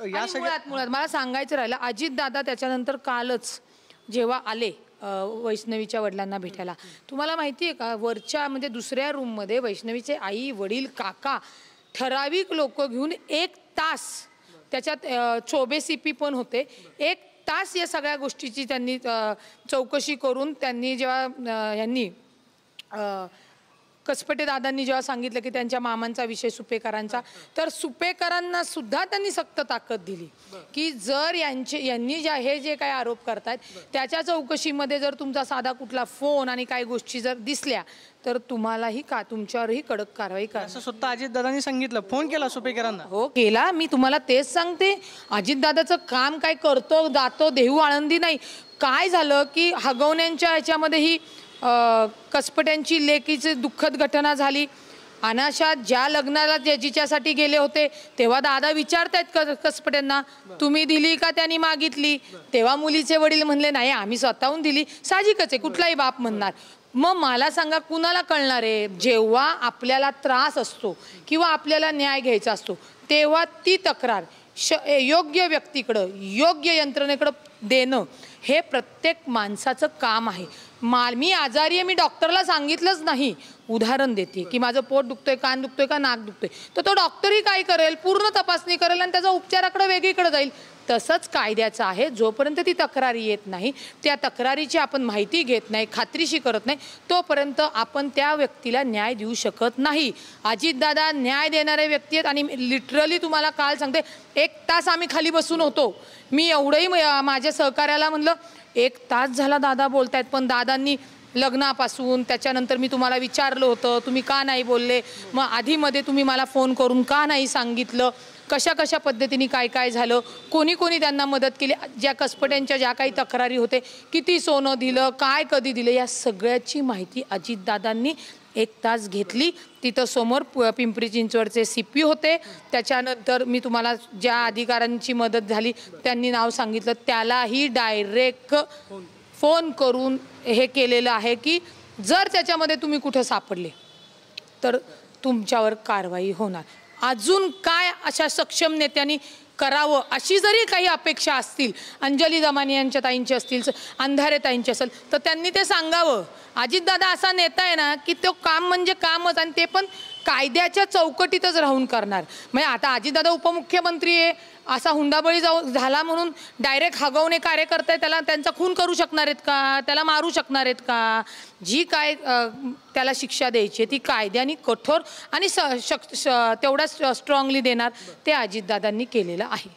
या मुळात मला सांगायचं राहिलं, अजितदादा त्याच्यानंतर कालच जेव्हा आले वैष्णवीच्या वडिलांना भेटायला, तुम्हाला माहिती आहे का, वरच्या म्हणजे दुसऱ्या रूममध्ये वैष्णवीचे आई वडील काका ठराविक लोक घेऊन 1 तास, त्याच्यात चोबे सीपी पण होते, 1 तास या सगळ्या गोष्टीची त्यांनी चौकशी करून त्यांनी जेव्हा यांनी कसपटे दादांनी जेव्हा सांगितलं की त्यांच्या मामांचा विषय सुपेकरांचा, तर सुपेकरांना सुद्धा त्यांनी सक्त ताकद दिली की जर यांनी हे जे काही आरोप करतायत त्याच्या चौकशीमध्ये जर तुमचा साधा कुठला फोन आणि काही गोष्टी जर दिसल्या तर तुम्हालाही तुमच्यावरही कडक कारवाई करा, असं स्वतः अजितदादांनी सांगितलं. फोन केला सुपेकरांना? हो केला. मी तुम्हाला तेच सांगते, अजितदादाचं काम काय करतो जातो देहू आळंदी नाही. काय झालं की हगवण्यांच्या ह्याच्यामध्ये ही कसपट्यांची लेकीची दुःखद घटना झाली. अनाशात ज्या लग्नाला जिच्यासाठी गेले होते तेव्हा दादा विचारतायत कसपट्यांना, तुम्ही दिली का त्यांनी मागितली? तेव्हा मुलीचे वडील म्हणले नाही आम्ही स्वतःहून दिली. साहजिकच आहे, कुठलाही बाप म्हणणार. मग मला सांगा कुणाला कळणार आहे? जेव्हा आपल्याला त्रास असतो किंवा आपल्याला न्याय घ्यायचा असतो तेव्हा ती तक्रार योग्य व्यक्तीकडं योग्य यंत्रणेकडं देणं हे प्रत्येक माणसाचं काम आहे. मी आजारी आहे, मी डॉक्टरला सांगितलंच नाही, उदाहरण देते की माझं पोट दुखतोय, कान दुखतोय का नाक दुखतोय, तर तो डॉक्टरही काय करेल, पूर्ण तपासणी करेल आणि त्याचा उपचाराकडे वेगळीकडे जाईल. तसंच कायद्याचं आहे, जोपर्यंत ती तक्रारी येत नाही, त्या तक्रारीची आपण माहिती घेत नाही, खात्रीशी करत नाही, तोपर्यंत आपण त्या व्यक्तीला न्याय देऊ शकत नाही. अजितदादा न्याय देणारे व्यक्ती आहेत आणि लिटरली तुम्हाला काल सांगते 1 तास आम्ही खाली बसून होतो. मी एवढंही माझ्या सहकार्याला म्हणलं 1 तास झाला दादा बोलतायत, पण दादांनी लग्नापासून त्याच्यानंतर मी तुम्हाला विचारलं होतं तुम्ही का नाही बोलले, मग आधीमध्ये तुम्ही मला फोन करून का नाही सांगितलं, कशा कशा पद्धतीने काय काय झालं, कोणी कोणी त्यांना मदत केली, ज्या कसपट्यांच्या ज्या काही तक्रारी होते, किती सोनं दिलं, काय कधी दिलं, या सगळ्याची माहिती अजितदादांनी 1 तास घेतली. तिथं समोर पिंपरी चिंचवडचे CP होते. त्याच्यानंतर मी तुम्हाला ज्या अधिकाऱ्यांची मदत झाली त्यांनी नाव सांगितलं, त्यालाही डायरेक्ट फोन करून हे केलेलं आहे की जर त्याच्यामध्ये तुम्ही कुठं सापडले तर तुमच्यावर कारवाई होणार. अजून काय अशा सक्षम नेत्यांनी करावं अशी जरी काही अपेक्षा असतील, अंजली दमानी यांच्या ताईंची असतील, अंधारे ताईंची असेल, तर त्यांनी ते सांगावं. अजितदादा असा नेता आहे ना की तो काम म्हणजे कामच, आणि ते पण कायद्याच्या चौकटीतच राहून करणार. म्हणजे आता अजितदादा उपमुख्यमंत्री आहे, असा हुंडाबळी झाला म्हणून डायरेक्ट हगवणे कार्यकर्ते त्याला त्यांचा खून करू शकणार आहेत का, त्याला मारू शकणार आहेत का? जी काय त्याला शिक्षा द्यायची ती कायद्याने कठोर आणि तेवढा स्ट्रॉंगली देणार ते अजितदादांनी केलेलं आहे.